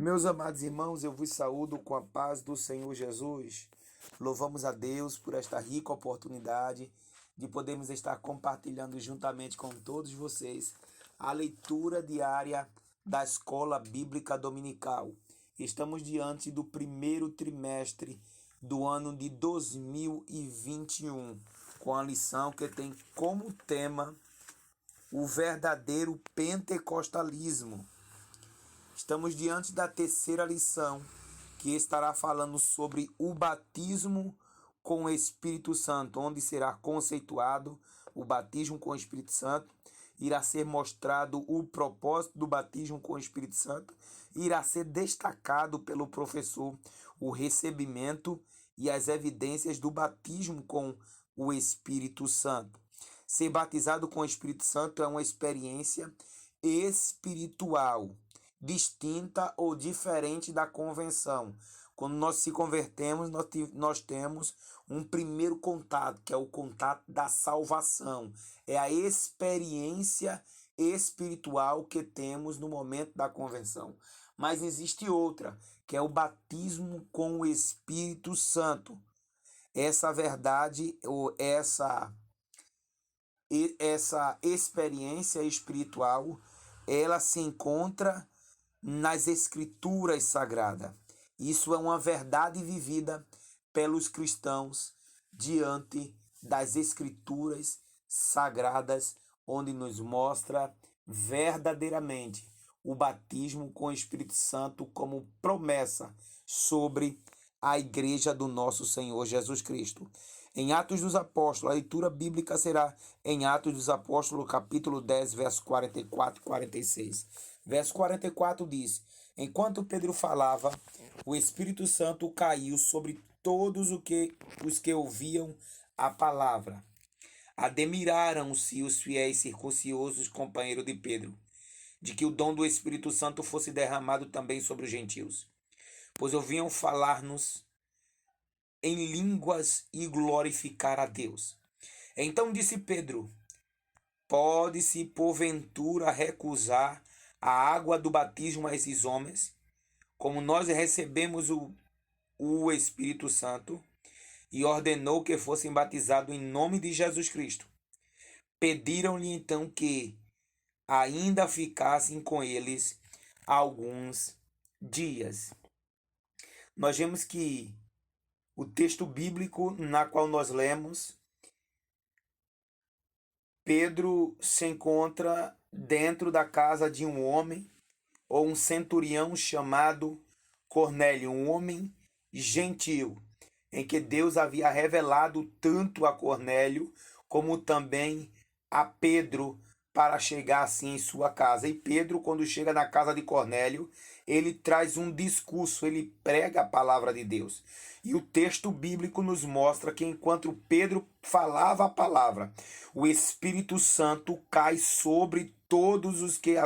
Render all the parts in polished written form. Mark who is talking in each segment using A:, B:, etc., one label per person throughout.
A: Meus amados irmãos, eu vos saúdo com a paz do Senhor Jesus. Louvamos a Deus por esta rica oportunidade de podermos estar compartilhando juntamente com todos vocês a leitura diária da Escola Bíblica Dominical. Estamos diante do primeiro trimestre do ano de 2021, com a lição que tem como tema o verdadeiro pentecostalismo. Estamos diante da terceira lição, que estará falando sobre o batismo com o Espírito Santo, onde será conceituado o batismo com o Espírito Santo, irá ser mostrado o propósito do batismo com o Espírito Santo, irá ser destacado pelo professor o recebimento e as evidências do batismo com o Espírito Santo. Ser batizado com o Espírito Santo é uma experiência espiritual, distinta ou diferente da convenção. Quando nós se convertemos, nós temos um primeiro contato, que é o contato da salvação. É a experiência espiritual que temos no momento da convenção. Mas existe outra, que é o batismo com o Espírito Santo. Essa verdade, ou essa experiência espiritual, ela se encontra nas Escrituras Sagradas. Isso é uma verdade vivida pelos cristãos diante das Escrituras Sagradas, onde nos mostra verdadeiramente o batismo com o Espírito Santo como promessa sobre a igreja do nosso Senhor Jesus Cristo. Em Atos dos Apóstolos, a leitura bíblica será em Atos dos Apóstolos, capítulo 10, verso 44 e 46. Verso 44 diz: Enquanto Pedro falava, o Espírito Santo caiu sobre todos os que ouviam a palavra. Admiraram-se os fiéis circuncisos companheiros de Pedro, de que o dom do Espírito Santo fosse derramado também sobre os gentios, pois ouviam falar-nos em línguas e glorificar a Deus. Então disse Pedro: Pode-se porventura recusar a água do batismo a esses homens, como nós recebemos o Espírito Santo? E ordenou que fossem batizados em nome de Jesus Cristo. Pediram-lhe então que ainda ficassem com eles alguns dias. Nós vemos que o texto bíblico na qual nós lemos, Pedro se encontra dentro da casa de um homem, ou um centurião chamado Cornélio, um homem gentil, em que Deus havia revelado tanto a Cornélio como também a Pedro para chegar assim em sua casa. E Pedro, quando chega na casa de Cornélio, ele traz um discurso, ele prega a palavra de Deus. E o texto bíblico nos mostra que enquanto Pedro falava a palavra, o Espírito Santo cai sobre todos os que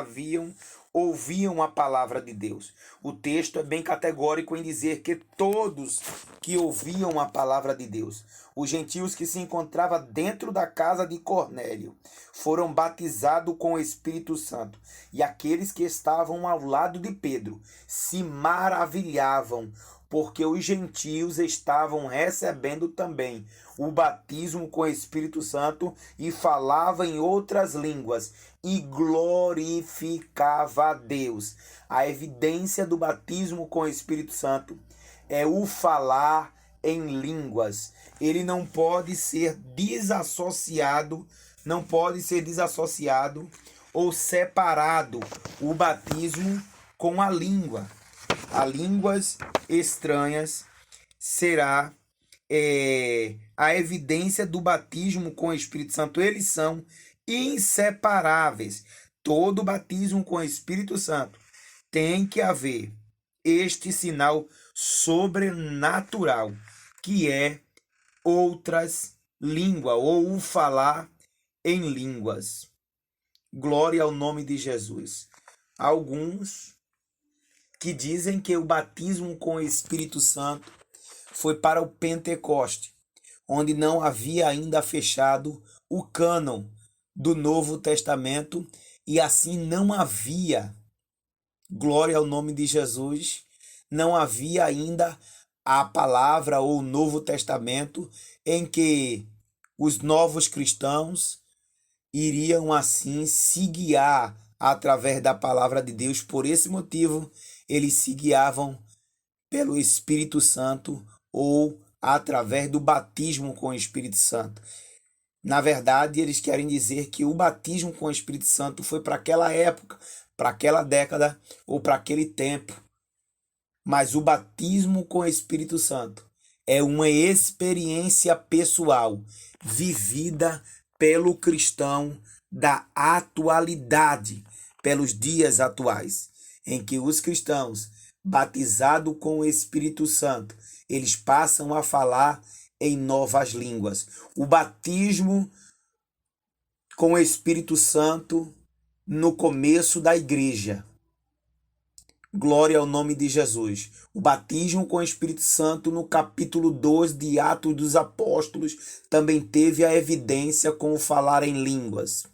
A: ouviam a palavra de Deus. O texto é bem categórico em dizer que todos que ouviam a palavra de Deus, os gentios que se encontravam dentro da casa de Cornélio, foram batizados com o Espírito Santo. E aqueles que estavam ao lado de Pedro se maravilhavam, porque os gentios estavam recebendo também o batismo com o Espírito Santo e falavam em outras línguas e glorificava a Deus. A evidência do batismo com o Espírito Santo é o falar em línguas. Ele não pode ser desassociado, ou separado o batismo com a língua. A línguas estranhas será a evidência do batismo com o Espírito Santo. Eles são inseparáveis. Todo batismo com o Espírito Santo tem que haver este sinal sobrenatural, que é outras línguas, ou o falar em línguas. Glória ao nome de Jesus. Alguns que dizem que o batismo com o Espírito Santo foi para o Pentecoste, onde não havia ainda fechado o cânon do Novo Testamento e assim não havia Glória ao nome de Jesus. Não havia ainda a palavra ou o Novo Testamento em que os novos cristãos iriam assim se guiar através da palavra de Deus. Por esse motivo, eles se guiavam pelo Espírito Santo ou através do batismo com o Espírito Santo. Na verdade, eles querem dizer que o batismo com o Espírito Santo foi para aquela época, para aquela década ou para aquele tempo. Mas o batismo com o Espírito Santo é uma experiência pessoal vivida pelo cristão da atualidade, pelos dias atuais, em que os cristãos, batizados com o Espírito Santo, eles passam a falar em novas línguas. O batismo com o Espírito Santo no começo da igreja. Glória ao nome de Jesus. O batismo com o Espírito Santo no capítulo 2 de Atos dos Apóstolos também teve a evidência com o falar em línguas.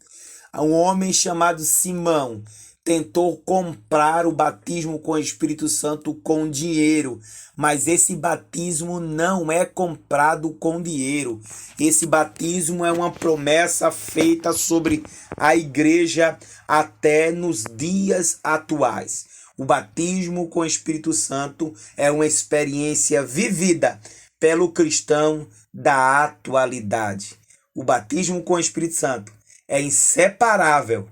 A: Um homem chamado Simão tentou comprar o batismo com o Espírito Santo com dinheiro, mas esse batismo não é comprado com dinheiro. Esse batismo é uma promessa feita sobre a igreja até nos dias atuais. O batismo com o Espírito Santo é uma experiência vivida pelo cristão da atualidade. O batismo com o Espírito Santo é inseparável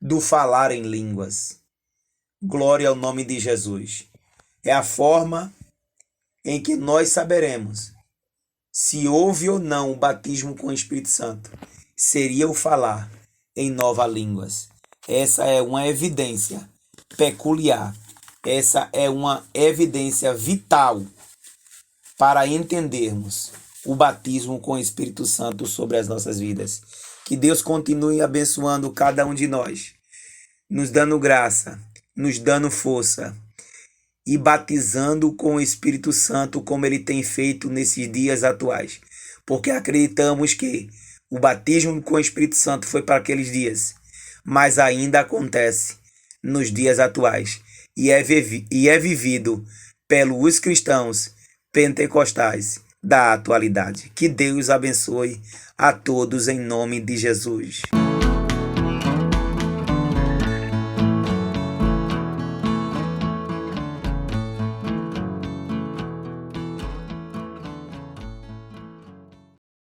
A: do falar em línguas. Glória ao nome de Jesus. É a forma em que nós saberemos se houve ou não o batismo com o Espírito Santo. Seria o falar em novas línguas. Essa é uma evidência peculiar. Essa é uma evidência vital para entendermos o batismo com o Espírito Santo sobre as nossas vidas. Que Deus continue abençoando cada um de nós, nos dando graça, nos dando força e batizando com o Espírito Santo como Ele tem feito nesses dias atuais. Porque acreditamos que o batismo com o Espírito Santo foi para aqueles dias, mas ainda acontece nos dias atuais e é vivido pelos cristãos pentecostais da atualidade. Que Deus abençoe a todos em nome de Jesus.